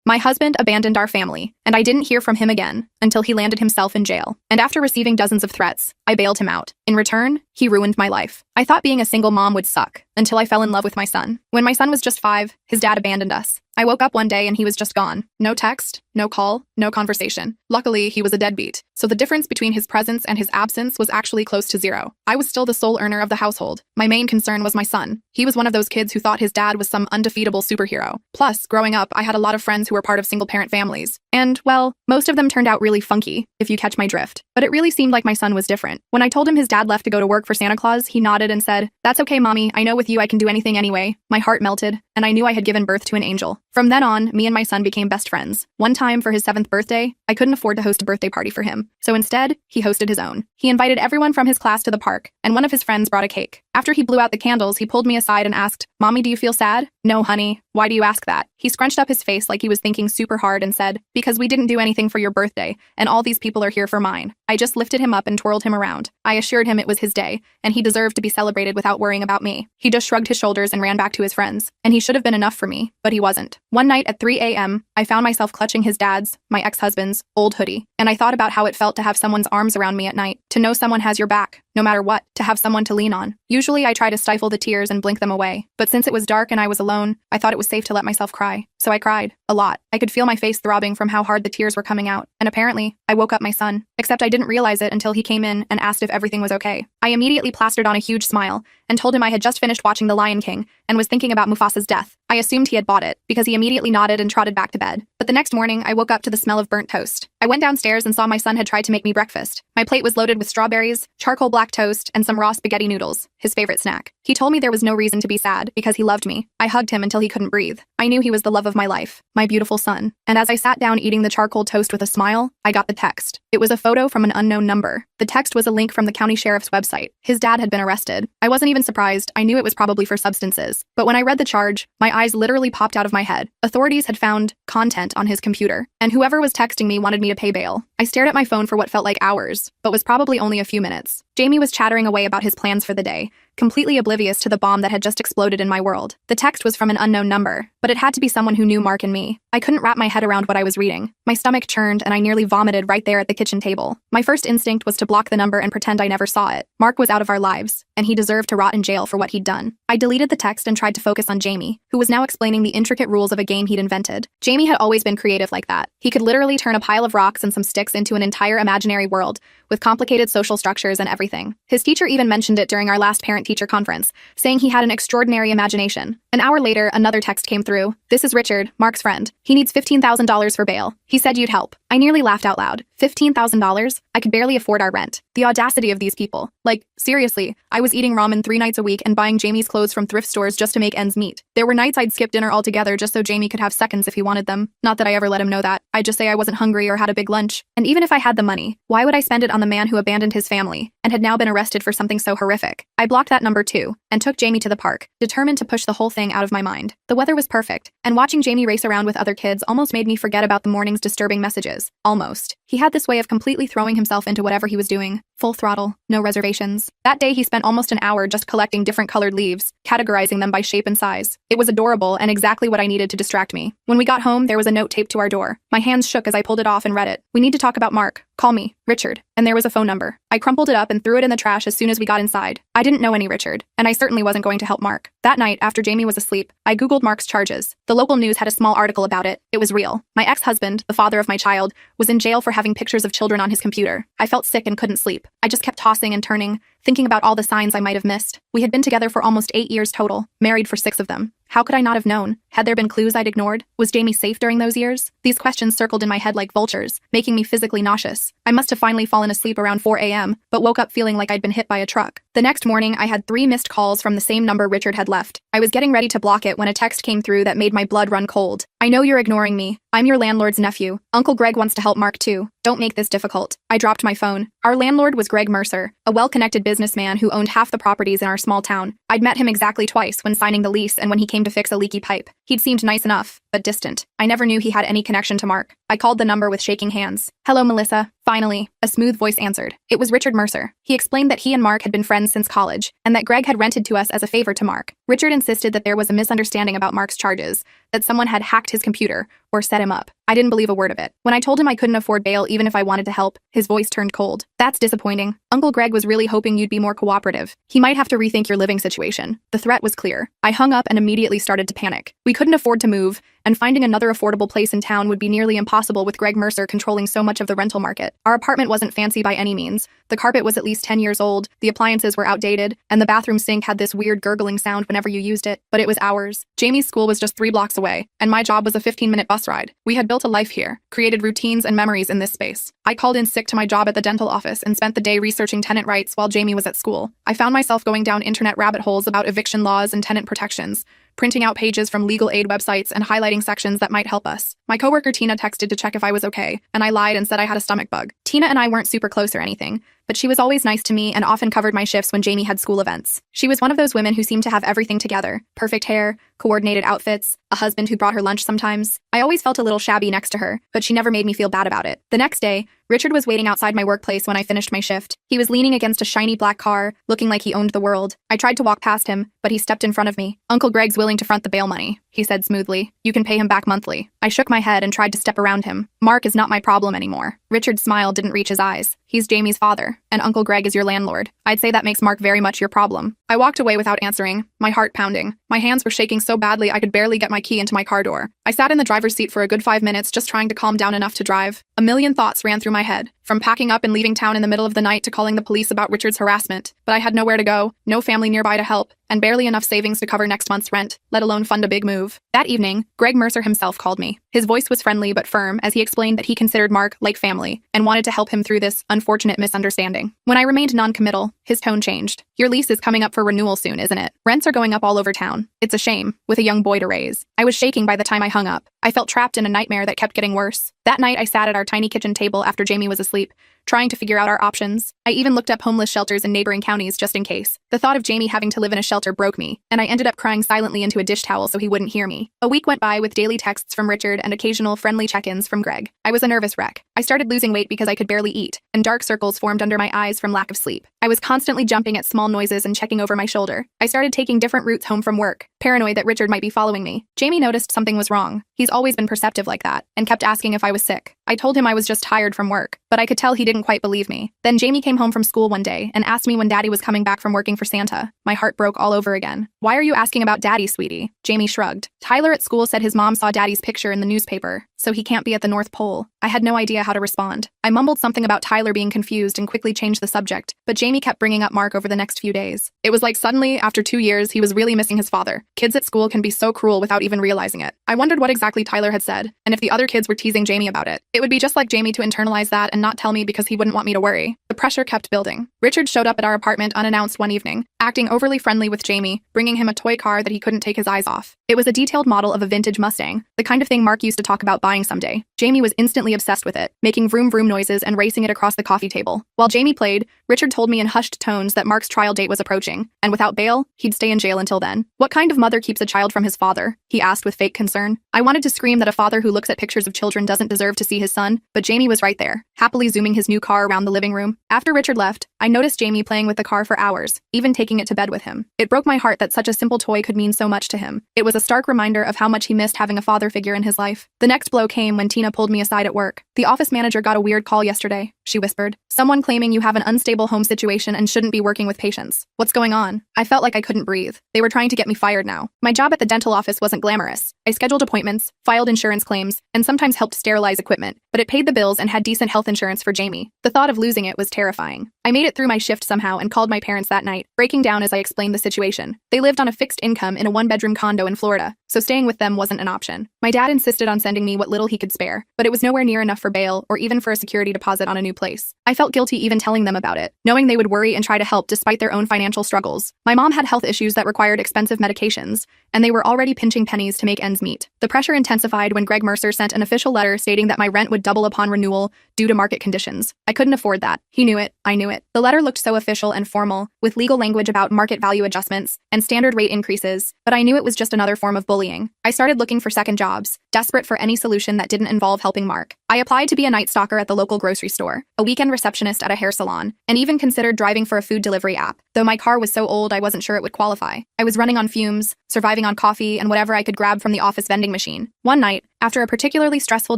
My husband abandoned our family, and I didn't hear from him again until he landed himself in jail. And after receiving dozens of threats, I bailed him out. In return, he ruined my life. I thought being a single mom would suck until I fell in love with my son. When my son was just 5, his dad abandoned us. I woke up one day and he was just gone. No text, no call, no conversation. Luckily, he was a deadbeat, so the difference between his presence and his absence was actually close to 0. I was still the sole earner of the household. My main concern was my son. He was one of those kids who thought his dad was some undefeatable superhero. Plus, growing up, I had a lot of friends who were part of single-parent families. And, well, most of them turned out really funky, if you catch my drift. But it really seemed like my son was different. When I told him his dad left to go to work for Santa Claus, he nodded and said, "That's okay, Mommy. I know with you I can do anything anyway." My heart melted, and I knew I had given birth to an angel. From then on, me and my son became best friends. One time, for his 7th birthday, I couldn't afford to host a birthday party for him. So instead, he hosted his own. He invited everyone from his class to the park, and one of his friends brought a cake. After he blew out the candles, he pulled me aside and asked, "Mommy, do you feel sad?" "No, honey. Why do you ask that?" He scrunched up his face like he was thinking super hard and said, "Because we didn't do anything for your birthday, and all these people are here for mine." I just lifted him up and twirled him around. I assured him it was his day, and he deserved to be celebrated without worrying about me. He just shrugged his shoulders and ran back to his friends, and he should have been enough for me, but he wasn't. One night at 3 a.m., I found myself clutching his dad's, my ex-husband's, old hoodie, and I thought about how it felt to have someone's arms around me at night, to know someone has your back, no matter what, to have someone to lean on. Usually I try to stifle the tears and blink them away, but since it was dark and I was alone, I thought it was safe to let myself cry. So I cried. A lot. I could feel my face throbbing from how hard the tears were coming out, and apparently, I woke up my son. Except I didn't realize it until he came in and asked if everything was okay. I immediately plastered on a huge smile and told him I had just finished watching The Lion King and was thinking about Mufasa's death. I assumed he had bought it, because he immediately nodded and trotted back to bed. But the next morning, I woke up to the smell of burnt toast. I went downstairs and saw my son had tried to make me breakfast. My plate was loaded with strawberries, charcoal black toast, and some raw spaghetti noodles, his favorite snack. He told me there was no reason to be sad, because he loved me. I hugged him until he couldn't breathe. I knew he was the love of my life, my beautiful son. And as I sat down eating the charcoal toast with a smile, I got the text. It was a photo from an unknown number. The text was a link from the county sheriff's website. His dad had been arrested. I wasn't even surprised. I knew it was probably for substances. But when I read the charge, my eyes literally popped out of my head. Authorities had found content on his computer, and whoever was texting me wanted me to pay bail. I stared at my phone for what felt like hours, but was probably only a few minutes. Jamie was chattering away about his plans for the day, completely oblivious to the bomb that had just exploded in my world. The text was from an unknown number, but it had to be someone who knew Mark and me. I couldn't wrap my head around what I was reading. My stomach churned and I nearly vomited right there at the kitchen table. My first instinct was to block the number and pretend I never saw it. Mark was out of our lives, and he deserved to rot in jail for what he'd done. I deleted the text and tried to focus on Jamie, who was now explaining the intricate rules of a game he'd invented. Jamie had always been creative like that. He could literally turn a pile of rocks and some sticks into an entire imaginary world, with complicated social structures and everything. His teacher even mentioned it during our last parent-teacher conference, saying he had an extraordinary imagination. An hour later, another text came through. "This is Richard, Mark's friend. He needs $15,000 for bail. He said you'd help." I nearly laughed out loud. $15,000? I could barely afford our rent. The audacity of these people. Like, seriously, I was eating ramen 3 nights a week and buying Jamie's clothes from thrift stores just to make ends meet. There were nights I'd skip dinner altogether just so Jamie could have seconds if he wanted them. Not that I ever let him know that. I'd just say I wasn't hungry or had a big lunch. And even if I had the money, why would I spend it on the man who abandoned his family and had now been arrested for something so horrific? I blocked that number too, and took Jamie to the park, determined to push the whole thing out of my mind. The weather was perfect, and watching Jamie race around with other kids almost made me forget about the morning's disturbing messages. Almost. He had this way of completely throwing himself into whatever he was doing. Full throttle, no reservations. That day he spent almost an hour just collecting different colored leaves, categorizing them by shape and size. It was adorable and exactly what I needed to distract me. When we got home, there was a note taped to our door. My hands shook as I pulled it off and read it. "We need to talk about Mark. Call me, Richard." And there was a phone number. I crumpled it up and threw it in the trash as soon as we got inside. I didn't know any Richard, and I certainly wasn't going to help Mark. That night, after Jamie was asleep, I Googled Mark's charges. The local news had a small article about it. It was real. My ex-husband, the father of my child, was in jail for having pictures of children on his computer. I felt sick and couldn't sleep. I just kept tossing and turning, thinking about all the signs I might have missed. We had been together for almost 8 years total, married for 6 of them. How could I not have known? Had there been clues I'd ignored? Was Jamie safe during those years? These questions circled in my head like vultures, making me physically nauseous. I must have finally fallen asleep around 4 a.m., but woke up feeling like I'd been hit by a truck. The next morning, I had 3 missed calls from the same number Richard had left. I was getting ready to block it when a text came through that made my blood run cold. "I know you're ignoring me. I'm your landlord's nephew. Uncle Greg wants to help Mark too. Don't make this difficult." I dropped my phone. Our landlord was Greg Mercer, a well-connected businessman who owned half the properties in our small town. I'd met him exactly twice, when signing the lease and when he came to fix a leaky pipe. He'd seemed nice enough, but distant. I never knew he had any connection to Mark. I called the number with shaking hands. "Hello, Melissa." Finally, a smooth voice answered. It was Richard Mercer. He explained that he and Mark had been friends since college, and that Greg had rented to us as a favor to Mark. Richard insisted that there was a misunderstanding about Mark's charges, that someone had hacked his computer, or set him up. I didn't believe a word of it. When I told him I couldn't afford bail even if I wanted to help, his voice turned cold. That's disappointing. Uncle Greg was really hoping you'd be more cooperative. He might have to rethink your living situation. The threat was clear. I hung up and immediately started to panic. We couldn't afford to move, and finding another affordable place in town would be nearly impossible with Greg Mercer controlling so much of the rental market. Our apartment wasn't fancy by any means. The carpet was at least 10 years old, the appliances were outdated, and the bathroom sink had this weird gurgling sound whenever you used it, but it was ours. Jamie's school was just 3 blocks away, and my job was a 15-minute bus ride. We had built a life here, created routines and memories in this space. I called in sick to my job at the dental office and spent the day researching tenant rights while Jamie was at school. I found myself going down internet rabbit holes about eviction laws and tenant protections, printing out pages from legal aid websites and highlighting sections that might help us. My coworker Tina texted to check if I was okay, and I lied and said I had a stomach bug. Tina and I weren't super close or anything, but she was always nice to me and often covered my shifts when Jamie had school events. She was one of those women who seemed to have everything together: perfect hair, coordinated outfits, a husband who brought her lunch sometimes. I always felt a little shabby next to her, but she never made me feel bad about it. The next day, Richard was waiting outside my workplace when I finished my shift. He was leaning against a shiny black car, looking like he owned the world. I tried to walk past him, but he stepped in front of me. "Uncle Greg's willing to front the bail money," he said smoothly. "You can pay him back monthly." I shook my head and tried to step around him. "Mark is not my problem anymore." Richard's smile didn't reach his eyes. "He's Jamie's father, and Uncle Greg is your landlord. I'd say that makes Mark very much your problem." I walked away without answering, my heart pounding. My hands were shaking so badly I could barely get my key into my car door. I sat in the driver's seat for a good 5 minutes just trying to calm down enough to drive. A million thoughts ran through my head, from packing up and leaving town in the middle of the night to calling the police about Richard's harassment. But I had nowhere to go, no family nearby to help, and barely enough savings to cover next month's rent, let alone fund a big move. That evening, Greg Mercer himself called me. His voice was friendly but firm as he explained that he considered Mark like family and wanted to help him through this unfortunate misunderstanding. When I remained non-committal, his tone changed. "Your lease is coming up for renewal soon, isn't it? Rents are going up all over town. It's a shame, with a young boy to raise." I was shaking by the time I hung up. I felt trapped in a nightmare that kept getting worse. That night, I sat at our tiny kitchen table after Jamie was asleep, trying to figure out our options. I even looked up homeless shelters in neighboring counties just in case. The thought of Jamie having to live in a shelter broke me, and I ended up crying silently into a dish towel so he wouldn't hear me. A week went by with daily texts from Richard and occasional friendly check-ins from Greg. I was a nervous wreck. I started losing weight because I could barely eat, and dark circles formed under my eyes from lack of sleep. I was constantly jumping at small noises and checking over my shoulder. I started taking different routes home from work, paranoid that Richard might be following me. Jamie noticed something was wrong. He's always been perceptive like that, and kept asking if I was sick. I told him I was just tired from work, but I could tell he didn't quite believe me. Then Jamie came home from school one day and asked me when Daddy was coming back from working for Santa. My heart broke all over again. "Why are you asking about Daddy, sweetie?" Jamie shrugged. "Tyler at school said his mom saw Daddy's picture in the newspaper, so he can't be at the North Pole." I had no idea how to respond. I mumbled something about Tyler being confused and quickly changed the subject, but Jamie kept bringing up Mark over the next few days. It was like suddenly, after 2 years, he was really missing his father. Kids at school can be so cruel without even realizing it. I wondered what exactly Tyler had said, and if the other kids were teasing Jamie about it. It would be just like Jamie to internalize that and not tell me because he wouldn't want me to worry. The pressure kept building. Richard showed up at our apartment unannounced one evening, acting overly friendly with Jamie, bringing him a toy car that he couldn't take his eyes off. It was a detailed model of a vintage Mustang, the kind of thing Mark used to talk about buying someday. Jamie was instantly obsessed with it, making vroom vroom noises and racing it across the coffee table. While Jamie played, Richard told me in hushed tones that Mark's trial date was approaching, and without bail, he'd stay in jail until then. "What kind of mother keeps a child from his father?" he asked with fake concern. I wanted to scream that a father who looks at pictures of children doesn't deserve to see his son, but Jamie was right there, happily zooming his new car around the living room. After Richard left, I noticed Jamie playing with the car for hours, even taking it to bed with him. It broke my heart that such a simple toy could mean so much to him. It was a stark reminder of how much he missed having a father figure in his life. The next blow came when Tina pulled me aside at work. "The office manager got a weird call yesterday," she whispered. "Someone claiming you have an unstable home situation and shouldn't be working with patients. What's going on?" I felt like I couldn't breathe. They were trying to get me fired now. My job at the dental office wasn't glamorous. I scheduled appointments, filed insurance claims, and sometimes helped sterilize equipment, but it paid the bills and had decent health insurance for Jamie. The thought of losing it was terrifying. I made it through my shift somehow and called my parents that night, breaking down as I explained the situation. They lived on a fixed income in a one-bedroom condo in Florida, so staying with them wasn't an option. My dad insisted on sending me what little he could spare, but it was nowhere near enough for bail or even for a security deposit on a new place. I felt guilty even telling them about it, knowing they would worry and try to help despite their own financial struggles. My mom had health issues that required expensive medications, and they were already pinching pennies to make ends meet. The pressure intensified when Greg Mercer sent an official letter stating that my rent would double upon renewal due to market conditions. I couldn't afford that. He knew it. I knew it. The letter looked so official and formal, with legal language about market value adjustments and standard rate increases, but I knew it was just another form of bullying. I started looking for second jobs, desperate for any solution that didn't involve helping Mark. I applied to be a night stalker at the local grocery store, a weekend receptionist at a hair salon, and even considered driving for a food delivery app. Though my car was so old I wasn't sure it would qualify. I was running on fumes, surviving on coffee and whatever I could grab from the office vending machine. One night, after a particularly stressful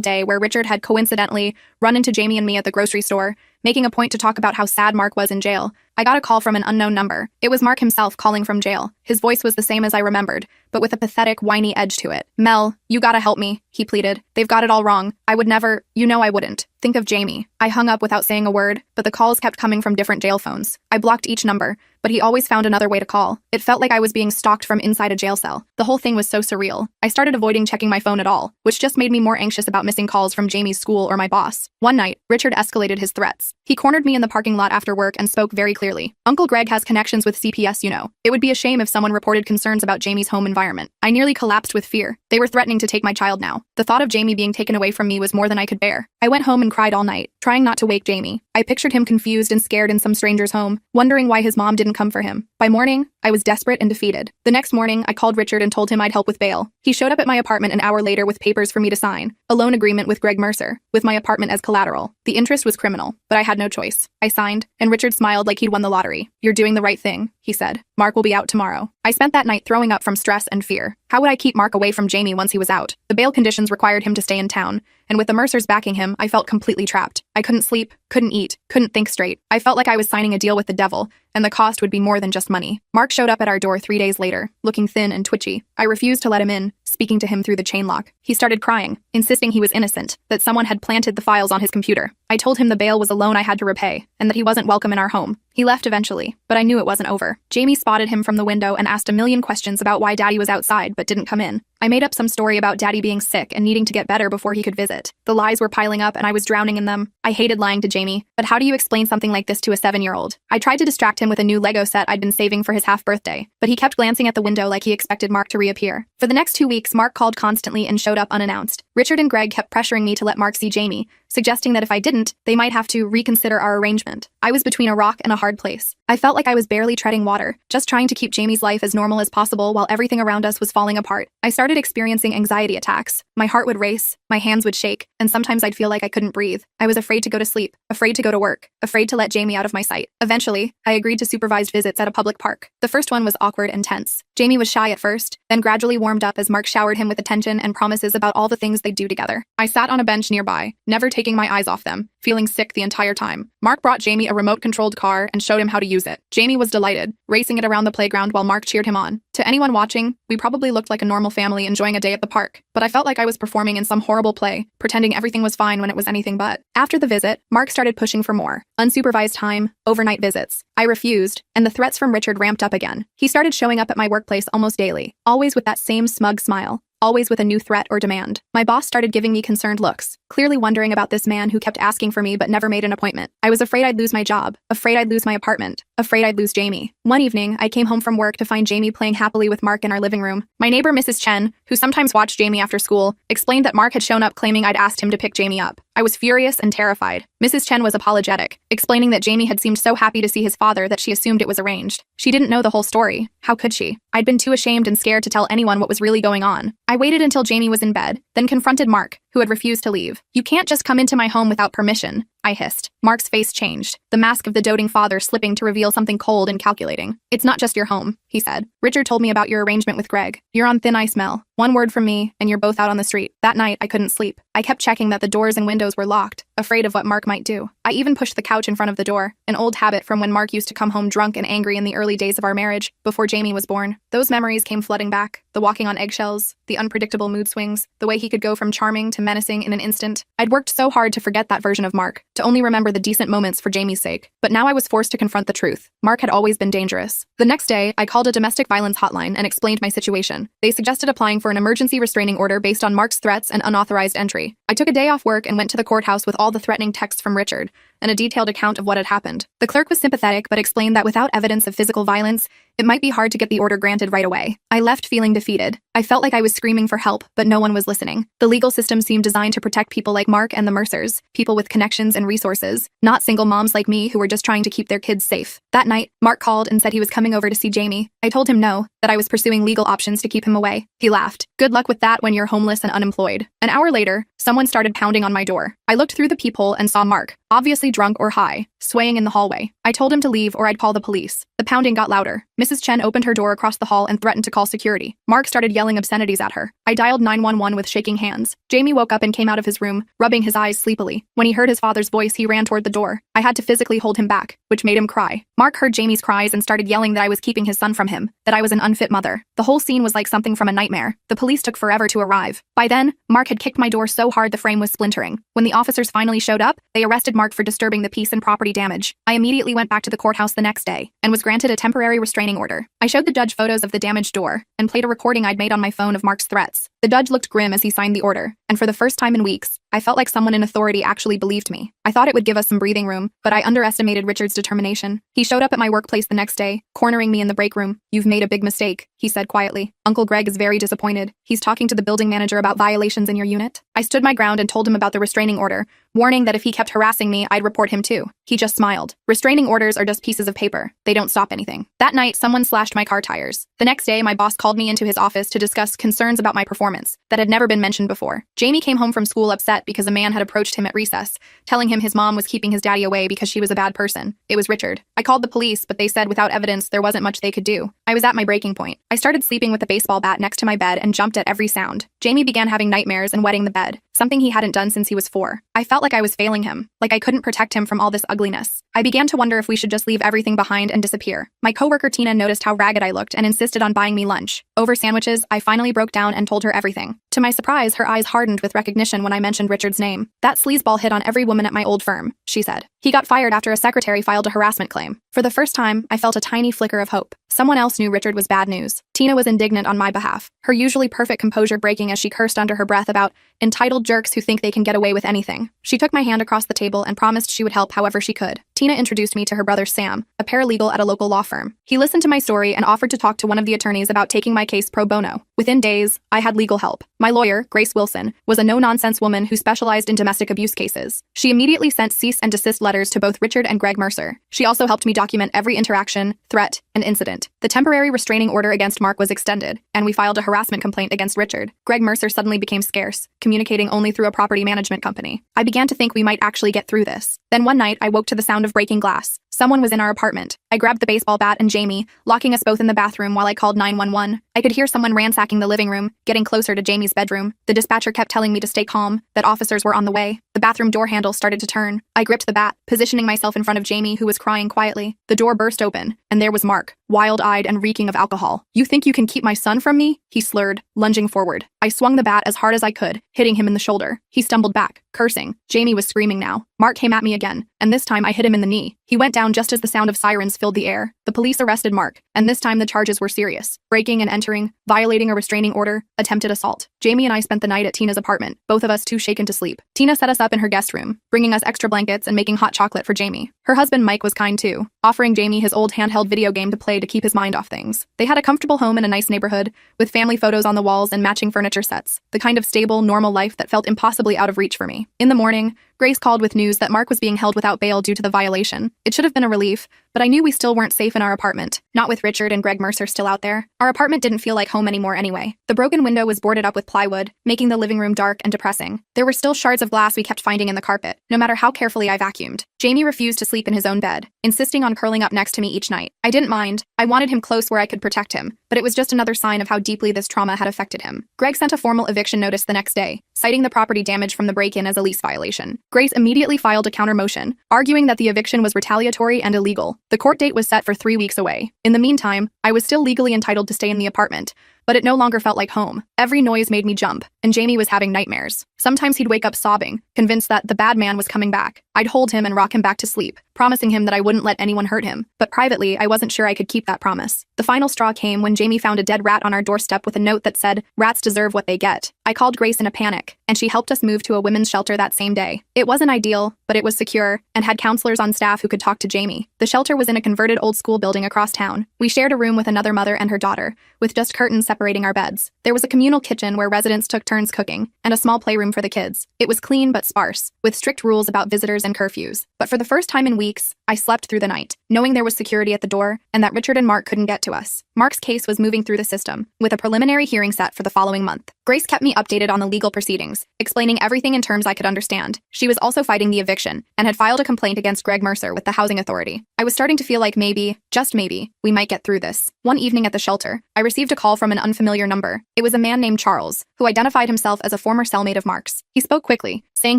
day where Richard had coincidentally run into Jamie and me at the grocery store, making a point to talk about how sad Mark was in jail, I got a call from an unknown number. It was Mark himself calling from jail. His voice was the same as I remembered, but with a pathetic, whiny edge to it. "Mel, you gotta help me," he pleaded. "They've got it all wrong. I would never, I wouldn't. Think of Jamie." I hung up without saying a word, but the calls kept coming from different jail phones. I blocked each number, but he always found another way to call. It felt like I was being stalked from inside a jail cell. The whole thing was so surreal. I started avoiding checking my phone at all, which just made me more anxious about missing calls from Jamie's school or my boss. One night, Richard escalated his threats. He cornered me in the parking lot after work and spoke very clearly. "Uncle Greg has connections with CPS, you know. It would be a shame if someone reported concerns about Jamie's home environment." I nearly collapsed with fear. They were threatening to take my child now. The thought of Jamie being taken away from me was more than I could bear. I went home and cried all night, trying not to wake Jamie. I pictured him confused and scared in some stranger's home, wondering why his mom didn't come for him. By morning, I was desperate and defeated. The next morning, I called Richard and told him I'd help with bail. He showed up at my apartment an hour later with papers for me to sign, a loan agreement with Greg Mercer, with my apartment as collateral. The interest was criminal, but I had no choice. I signed, and Richard smiled like he'd won the lottery. "You're doing the right thing," he said. "Mark will be out tomorrow." I spent that night throwing up from stress and fear. How would I keep Mark away from Jamie once he was out? The bail conditions required him to stay in town, and with the Mercers backing him, I felt completely trapped. I couldn't sleep, couldn't eat, couldn't think straight. I felt like I was signing a deal with the devil, and the cost would be more than just money. Mark showed up at our door 3 days later, looking thin and twitchy. I refused to let him in, speaking to him through the chain lock. He started crying, insisting he was innocent, that someone had planted the files on his computer. I told him the bail was a loan I had to repay, and that he wasn't welcome in our home. He left eventually, but I knew it wasn't over. Jamie spotted him from the window and asked a million questions about why Daddy was outside but didn't come in. I made up some story about Daddy being sick and needing to get better before he could visit. The lies were piling up and I was drowning in them. I hated lying to Jamie, but how do you explain something like this to a 7-year-old? I tried to distract him with a new Lego set I'd been saving for his half-birthday, but he kept glancing at the window like he expected Mark to reappear. For the next 2 weeks, Mark called constantly and showed up unannounced. Richard and Greg kept pressuring me to let Mark see Jamie, suggesting that if I didn't, they might have to reconsider our arrangement. I was between a rock and a hard place. I felt like I was barely treading water, just trying to keep Jamie's life as normal as possible while everything around us was falling apart. I started experiencing anxiety attacks. My heart would race, my hands would shake, and sometimes I'd feel like I couldn't breathe. I was afraid to go to sleep, afraid to go to work, afraid to let Jamie out of my sight. Eventually, I agreed to supervised visits at a public park. The first one was awkward and tense. Jamie was shy at first, then gradually warmed up as Mark showered him with attention and promises about all the things they'd do together. I sat on a bench nearby, never taking my eyes off them, feeling sick the entire time. Mark brought Jamie a remote-controlled car and showed him how to use it. Jamie was delighted, racing it around the playground while Mark cheered him on. To anyone watching, we probably looked like a normal family enjoying a day at the park, but I felt like I was performing in some horrible play, pretending everything was fine when it was anything but. After the visit, Mark started pushing for more. Unsupervised time, overnight visits. I refused, and the threats from Richard ramped up again. He started showing up at my workplace almost daily, always with that same smug smile. Always with a new threat or demand. My boss started giving me concerned looks, clearly wondering about this man who kept asking for me but never made an appointment. I was afraid I'd lose my job, afraid I'd lose my apartment, afraid I'd lose Jamie. One evening, I came home from work to find Jamie playing happily with Mark in our living room. My neighbor, Mrs. Chen, who sometimes watched Jamie after school, explained that Mark had shown up claiming I'd asked him to pick Jamie up. I was furious and terrified. Mrs. Chen was apologetic, explaining that Jamie had seemed so happy to see his father that she assumed it was arranged. She didn't know the whole story. How could she? I'd been too ashamed and scared to tell anyone what was really going on. I waited until Jamie was in bed, then confronted Mark, who had refused to leave. "You can't just come into my home without permission," I hissed. Mark's face changed, the mask of the doting father slipping to reveal something cold and calculating. "It's not just your home," he said. "Richard told me about your arrangement with Greg. You're on thin ice, Mel. One word from me, and you're both out on the street." That night, I couldn't sleep. I kept checking that the doors and windows were locked, afraid of what Mark might do. I even pushed the couch in front of the door, an old habit from when Mark used to come home drunk and angry in the early days of our marriage, before Jamie was born. Those memories came flooding back, the walking on eggshells, the unpredictable mood swings, the way he could go from charming to menacing in an instant. I'd worked so hard to forget that version of Mark, to only remember the decent moments for Jamie's sake. But now I was forced to confront the truth. Mark had always been dangerous. The next day, I called a domestic violence hotline and explained my situation. They suggested applying for an emergency restraining order based on Mark's threats and unauthorized entry. I took a day off work and went to the courthouse with all the threatening texts from Richard and a detailed account of what had happened. The clerk was sympathetic but explained that without evidence of physical violence, it might be hard to get the order granted right away. I left feeling defeated. I felt like I was screaming for help, but no one was listening. The legal system seemed designed to protect people like Mark and the Mercers, people with connections and resources, not single moms like me who were just trying to keep their kids safe. That That night, Mark called and said he was coming over to see Jamie. I told him no, that I was pursuing legal options to keep him away. He laughed. Good luck with that when you're homeless and unemployed. An hour later, someone started pounding on my door. I looked through the peephole and saw Mark, obviously drunk or high, swaying in the hallway. I told him to leave or I'd call the police. The pounding got louder. Mrs. Chen opened her door across the hall and threatened to call security. Mark started yelling obscenities at her. I dialed 911 with shaking hands. Jamie woke up and came out of his room, rubbing his eyes sleepily. When he heard his father's voice, he ran toward the door. I had to physically hold him back, which made him cry. Mark heard Jamie's cries and started yelling that I was keeping his son from him, that I was an unfit mother. The whole scene was like something from a nightmare. The police took forever to arrive. By then, Mark had kicked my door so hard the frame was splintering. When the officers finally showed up, they arrested Mark for disturbing the peace and property damage. I immediately went back to the courthouse the next day and was granted a temporary restraining order. I showed the judge photos of the damaged door and played a recording I'd made on my phone of Mark's threats. The judge looked grim as he signed the order, and for the first time in weeks, I felt like someone in authority actually believed me. I thought it would give us some breathing room, but I underestimated Richard's determination. He showed up at my workplace the next day, cornering me in the break room. "You've made a big mistake," he said quietly. "Uncle Greg is very disappointed. He's talking to the building manager about violations in your unit." I stood my ground and told him about the restraining order, warning that if he kept harassing me, I'd report him too. He just smiled. Restraining orders are just pieces of paper. They don't stop anything. That night, someone slashed my car tires. The next day, my boss called me into his office to discuss concerns about my performance that had never been mentioned before. Jamie came home from school upset because a man had approached him at recess, telling him his mom was keeping his daddy away because she was a bad person. It was Richard. I called the police, but they said without evidence there wasn't much they could do. I was at my breaking point. I started sleeping with a baseball bat next to my bed and jumped at every sound. Jamie began having nightmares and wetting the bed, something he hadn't done since he was 4. I felt like I was failing him, like I couldn't protect him from all this ugliness. I began to wonder if we should just leave everything behind and disappear. My coworker Tina noticed how ragged I looked and insisted on buying me lunch. Over sandwiches, I finally broke down and told her everything. To my surprise, her eyes hardened with recognition when I mentioned Richard's name. "That sleazeball hit on every woman at my old firm," she said. "He got fired after a secretary filed a harassment claim." For the first time, I felt a tiny flicker of hope. Someone else knew Richard was bad news. Tina was indignant on my behalf, her usually perfect composure breaking as she cursed under her breath about entitled jerks who think they can get away with anything. She took my hand across the table and promised she would help however she could. Tina introduced me to her brother Sam, a paralegal at a local law firm. He listened to my story and offered to talk to one of the attorneys about taking my case pro bono. Within days, I had legal help. My lawyer, Grace Wilson, was a no-nonsense woman who specialized in domestic abuse cases. She immediately sent cease and desist letters to both Richard and Greg Mercer. She also helped me document every interaction, threat, and incident. The temporary restraining order against Mark was extended, and we filed a harassment complaint against Richard. Greg Mercer suddenly became scarce, communicating only through a property management company. I began to think we might actually get through this. Then one night, I woke to the sound of breaking glass. Someone was in our apartment. I grabbed the baseball bat and Jamie, locking us both in the bathroom while I called 911. I could hear someone ransacking the living room, getting closer to Jamie's bedroom. The dispatcher kept telling me to stay calm, that officers were on the way. The bathroom door handle started to turn. I gripped the bat, positioning myself in front of Jamie, who was crying quietly. The door burst open, and there was Mark, wild-eyed and reeking of alcohol. "You think you can keep my son from me?" he slurred, lunging forward. I swung the bat as hard as I could, hitting him in the shoulder. He stumbled back, cursing. Jamie was screaming now. Mark came at me again, and this time I hit him in the knee. He went down just as the sound of sirens filled the air. The police arrested Mark, and this time the charges were serious: breaking and entering, violating a restraining order, attempted assault. Jamie and I spent the night at Tina's apartment, both of us too shaken to sleep. Tina set us up in her guest room, bringing us extra blankets and making hot chocolate for Jamie. Her husband Mike was kind too, offering Jamie his old handheld video game to play to keep his mind off things. They had a comfortable home in a nice neighborhood, with family photos on the walls and matching furniture sets, the kind of stable, normal life that felt impossibly out of reach for me. In the morning, Grace called with news that Mark was being held without bail due to the violation. It should have been a relief, but I knew we still weren't safe in our apartment, not with Richard and Greg Mercer still out there. Our apartment didn't feel like home anymore anyway. The broken window was boarded up with plywood, making the living room dark and depressing. There were still shards of glass we kept finding in the carpet, no matter how carefully I vacuumed. Jamie refused to sleep in his own bed, insisting on curling up next to me each night. I didn't mind. I wanted him close where I could protect him, but it was just another sign of how deeply this trauma had affected him. Greg sent a formal eviction notice the next day, citing the property damage from the break-in as a lease violation. Grace immediately filed a counter-motion, arguing that the eviction was retaliatory and illegal. The court date was set for 3 weeks away. In the meantime, I was still legally entitled to stay in the apartment, but it no longer felt like home. Every noise made me jump, and Jamie was having nightmares. Sometimes he'd wake up sobbing, convinced that the bad man was coming back. I'd hold him and rock him back to sleep, promising him that I wouldn't let anyone hurt him. But privately, I wasn't sure I could keep that promise. The final straw came when Jamie found a dead rat on our doorstep with a note that said, "Rats deserve what they get." I called Grace in a panic, and she helped us move to a women's shelter that same day. It wasn't ideal, but it was secure, and had counselors on staff who could talk to Jamie. The shelter was in a converted old school building across town. We shared a room with another mother and her daughter, with just curtains separating our beds. There was a communal kitchen where residents took turns cooking, and a small playroom for the kids. It was clean but sparse, with strict rules about visitors and curfews. But for the first time in weeks, I slept through the night, knowing there was security at the door and that Richard and Mark couldn't get to us. Mark's case was moving through the system, with a preliminary hearing set for the following month. Grace kept me updated on the legal proceedings, explaining everything in terms I could understand. She was also fighting the eviction and had filed a complaint against Greg Mercer with the Housing Authority. I was starting to feel like maybe, just maybe, we might get through this. One evening at the shelter, I received a call from an unfamiliar number. It was a man named Charles, who identified himself as a former cellmate of Mark's. He spoke quickly, saying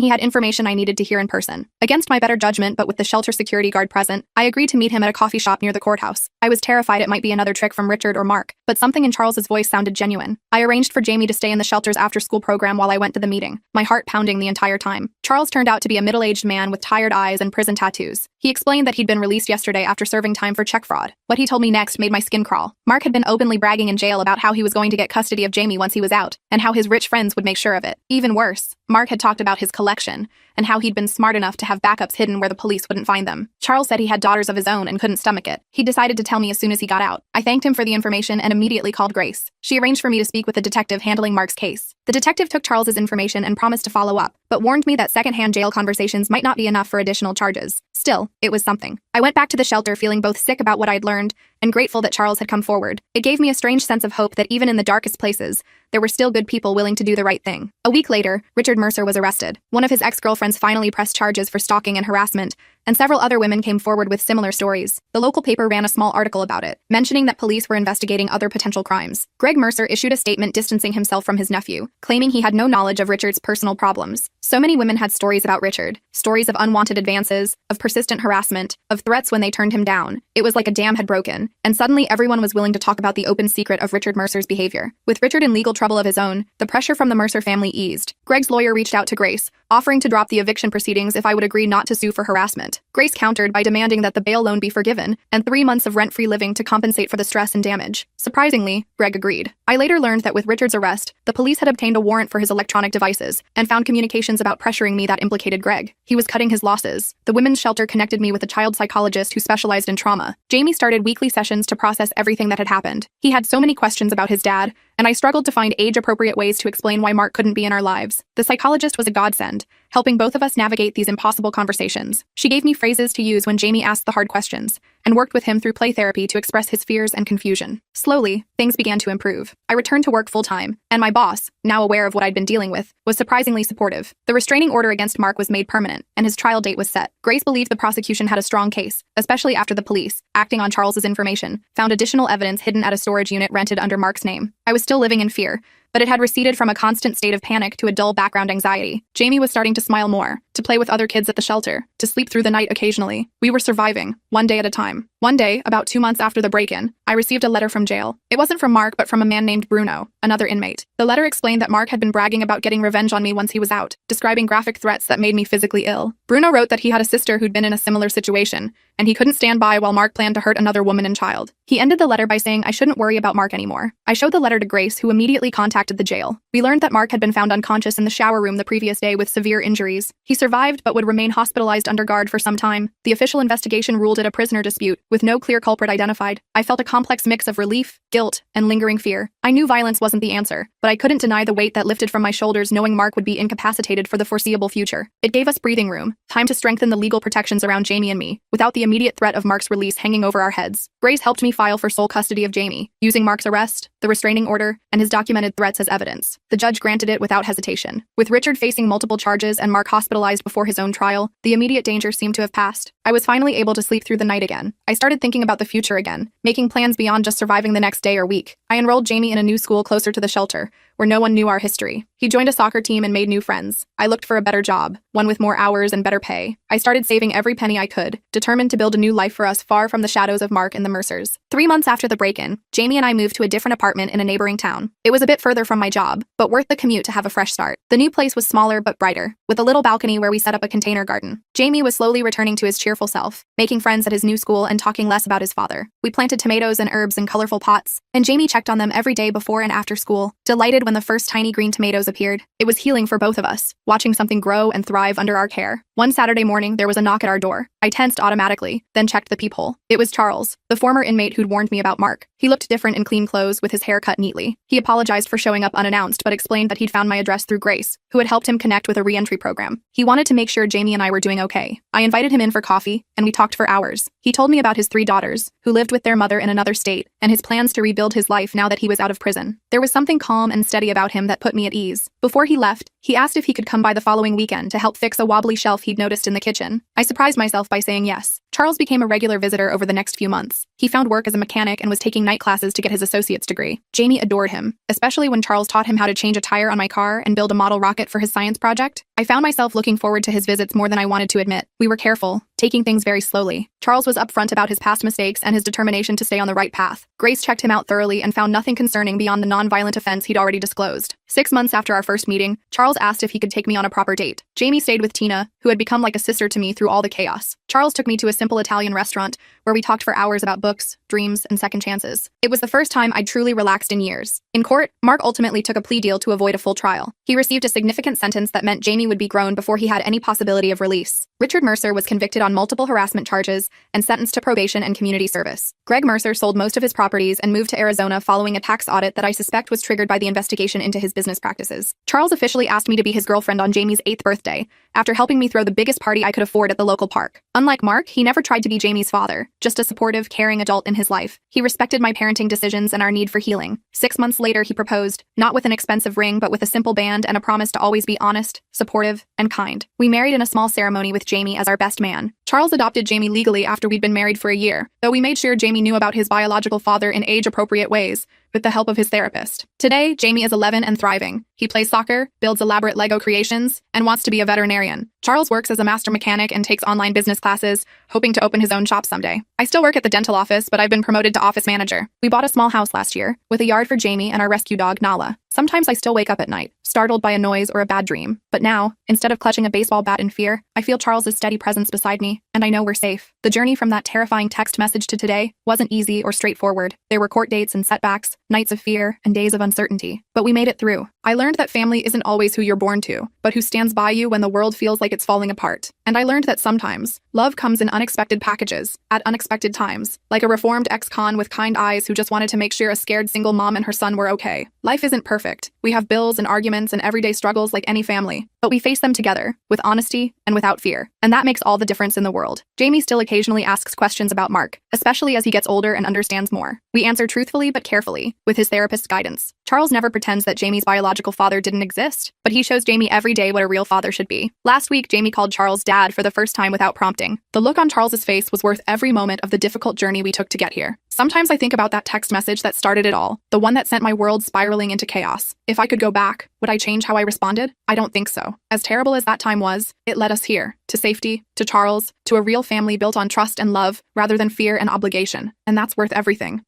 he had information I needed to hear in person. Against my better judgment, but with the shelter security guard present, I agreed to meet him at a coffee shop near the courthouse. I was terrified it might be another trick from Richard or Mark, but something in Charles's voice sounded genuine. I arranged for Jamie to stay in the shelter's after-school program while I went to the meeting, my heart pounding the entire time. Charles turned out to be a middle-aged man with tired eyes and prison tattoos. He explained that he'd been released yesterday after serving time for check fraud. What he told me next made my skin crawl. Mark had been openly bragging in jail about how he was going to get custody of Jamie once he was out, and how his rich friends would make sure of it. Even worse, Mark had talked about his collection, and how he'd been smart enough to have backups hidden where the police wouldn't find them. Charles said he had daughters of his own and couldn't stomach it. He decided to tell me as soon as he got out. I thanked him for the information and immediately called Grace. She arranged for me to speak with the detective handling Mark's case. The detective took Charles's information and promised to follow up, but warned me that secondhand jail conversations might not be enough for additional charges. Still, it was something. I went back to the shelter feeling both sick about what I'd learned and grateful that Charles had come forward. It gave me a strange sense of hope that even in the darkest places, there were still good people willing to do the right thing. A week later, Richard Mercer was arrested. One of his ex-girlfriends finally pressed charges for stalking and harassment, and several other women came forward with similar stories. The local paper ran a small article about it, mentioning that police were investigating other potential crimes. Greg Mercer issued a statement distancing himself from his nephew, claiming he had no knowledge of Richard's personal problems. So many women had stories about Richard, stories of unwanted advances, of persistent harassment, of threats when they turned him down. It was like a dam had broken, and suddenly everyone was willing to talk about the open secret of Richard Mercer's behavior. With Richard in legal trouble of his own, the pressure from the Mercer family eased. Greg's lawyer reached out to Grace, offering to drop the eviction proceedings if I would agree not to sue for harassment. Grace countered by demanding that the bail loan be forgiven and 3 months of rent-free living to compensate for the stress and damage. Surprisingly, Greg agreed. I later learned that with Richard's arrest, the police had obtained a warrant for his electronic devices and found communications about pressuring me that implicated Greg. He was cutting his losses. The women's shelter connected me with a child psychologist who specialized in trauma. Jamie started weekly sessions to process everything that had happened. He had so many questions about his dad, and I struggled to find age-appropriate ways to explain why Mark couldn't be in our lives. The psychologist was a godsend, helping both of us navigate these impossible conversations. She gave me phrases to use when Jamie asked the hard questions, and worked with him through play therapy to express his fears and confusion. Slowly, things began to improve. I returned to work full-time, and my boss, now aware of what I'd been dealing with, was surprisingly supportive. The restraining order against Mark was made permanent, and his trial date was set. Grace believed the prosecution had a strong case, especially after the police, acting on Charles's information, found additional evidence hidden at a storage unit rented under Mark's name. I was still living in fear, but it had receded from a constant state of panic to a dull background anxiety. Jamie was starting to smile more, to play with other kids at the shelter, to sleep through the night occasionally. We were surviving, one day at a time. One day, about 2 months after the break-in, I received a letter from jail. It wasn't from Mark, but from a man named Bruno, another inmate. The letter explained that Mark had been bragging about getting revenge on me once he was out, describing graphic threats that made me physically ill. Bruno wrote that he had a sister who'd been in a similar situation, and he couldn't stand by while Mark planned to hurt another woman and child. He ended the letter by saying I shouldn't worry about Mark anymore. I showed the letter to Grace, who immediately contacted the jail. We learned that Mark had been found unconscious in the shower room the previous day with severe injuries. He survived but would remain hospitalized under guard for some time. The official investigation ruled it a prisoner dispute, with no clear culprit identified. I felt a complex mix of relief, guilt, and lingering fear. I knew violence wasn't the answer, but I couldn't deny the weight that lifted from my shoulders knowing Mark would be incapacitated for the foreseeable future. It gave us breathing room, time to strengthen the legal protections around Jamie and me, without the immediate threat of Mark's release hanging over our heads. Grace helped me file for sole custody of Jamie, using Mark's arrest, the restraining order, and his documented threats as evidence. The judge granted it without hesitation. With Richard facing multiple charges and Mark hospitalized before his own trial, the immediate danger seemed to have passed. I was finally able to sleep through the night again. I started thinking about the future again, making plans beyond just surviving the next day or week. I enrolled Jamie in a new school closer to the shelter, where no one knew our history. He joined a soccer team and made new friends. I looked for a better job, one with more hours and better pay. I started saving every penny I could, determined to build a new life for us far from the shadows of Mark and the Mercers. 3 months after the break-in, Jamie and I moved to a different apartment in a neighboring town. It was a bit further from my job, but worth the commute to have a fresh start. The new place was smaller but brighter, with a little balcony where we set up a container garden. Jamie was slowly returning to his cheerful self, making friends at his new school and talking less about his father. We planted tomatoes and herbs in colorful pots, and Jamie checked on them every day before and after school, delighted when when the first tiny green tomatoes appeared. It was healing for both of us, watching something grow and thrive under our care. One Saturday morning, there was a knock at our door. I tensed automatically, then checked the peephole. It was Charles, the former inmate who'd warned me about Mark. He looked different in clean clothes with his hair cut neatly. He apologized for showing up unannounced, but explained that he'd found my address through Grace, who had helped him connect with a re-entry program. He wanted to make sure Jamie and I were doing okay. I invited him in for coffee, and we talked for hours. He told me about his 3 daughters, who lived with their mother in another state, and his plans to rebuild his life now that he was out of prison. There was something calm and steady about him that put me at ease. Before he left, he asked if he could come by the following weekend to help fix a wobbly shelf he'd noticed in the kitchen. I surprised myself by saying yes. Charles became a regular visitor over the next few months. He found work as a mechanic and was taking night classes to get his associate's degree. Jamie adored him, especially when Charles taught him how to change a tire on my car and build a model rocket for his science project. I found myself looking forward to his visits more than I wanted to admit. We were careful, taking things very slowly. Charles was upfront about his past mistakes and his determination to stay on the right path. Grace checked him out thoroughly and found nothing concerning beyond the non-violent offense he'd already disclosed. 6 months after our first meeting, Charles asked if he could take me on a proper date. Jamie stayed with Tina, who had become like a sister to me through all the chaos. Charles took me to a simple Italian restaurant where we talked for hours about books, dreams, and second chances. It was the first time I'd truly relaxed in years. In court, Mark ultimately took a plea deal to avoid a full trial. He received a significant sentence that meant Jamie would be grown before he had any possibility of release. Richard Mercer was convicted on multiple harassment charges and sentenced to probation and community service. Greg Mercer sold most of his properties and moved to Arizona following a tax audit that I suspect was triggered by the investigation into his business practices. Charles officially asked me to be his girlfriend on Jamie's 8th birthday, after helping me throw the biggest party I could afford at the local park. Unlike Mark, he never tried to be Jamie's father, just a supportive, caring adult in his life. He respected my parenting decisions and our need for healing. 6 months later, he proposed, not with an expensive ring, but with a simple band and a promise to always be honest, supportive, and kind. We married in a small ceremony with Jamie as our best man. Charles adopted Jamie legally after we'd been married for a year, though we made sure Jamie knew about his biological father in age-appropriate ways, with the help of his therapist. Today, Jamie is 11 and thriving. He plays soccer, builds elaborate Lego creations, and wants to be a veterinarian. Charles works as a master mechanic and takes online business classes, hoping to open his own shop someday. I still work at the dental office, but I've been promoted to office manager. We bought a small house last year, with a yard for Jamie and our rescue dog, Nala. Sometimes I still wake up at night, startled by a noise or a bad dream. But now, instead of clutching a baseball bat in fear, I feel Charles's steady presence beside me, and I know we're safe. The journey from that terrifying text message to today wasn't easy or straightforward. There were court dates and setbacks, nights of fear, and days of uncertainty. But we made it through. I learned that family isn't always who you're born to, but who stands by you when the world feels like it's falling apart. And I learned that sometimes, love comes in unexpected packages, at unexpected times, like a reformed ex-con with kind eyes who just wanted to make sure a scared single mom and her son were okay. Life isn't perfect. We have bills and arguments and everyday struggles like any family, but we face them together, with honesty and without fear. And that makes all the difference in the world. Jamie still occasionally asks questions about Mark, especially as he gets older and understands more. We answer truthfully but carefully, with his therapist's guidance. Charles never pretends that Jamie's biological father didn't exist, but he shows Jamie every day what a real father should be. Last week, Jamie called Charles dad for the first time without prompting. The look on Charles's face was worth every moment of the difficult journey we took to get here. Sometimes I think about that text message that started it all, the one that sent my world spiraling into chaos. If I could go back, would I change how I responded? I don't think so. As terrible as that time was, it led us here, to safety, to Charles, to a real family built on trust and love, rather than fear and obligation. And that's worth everything.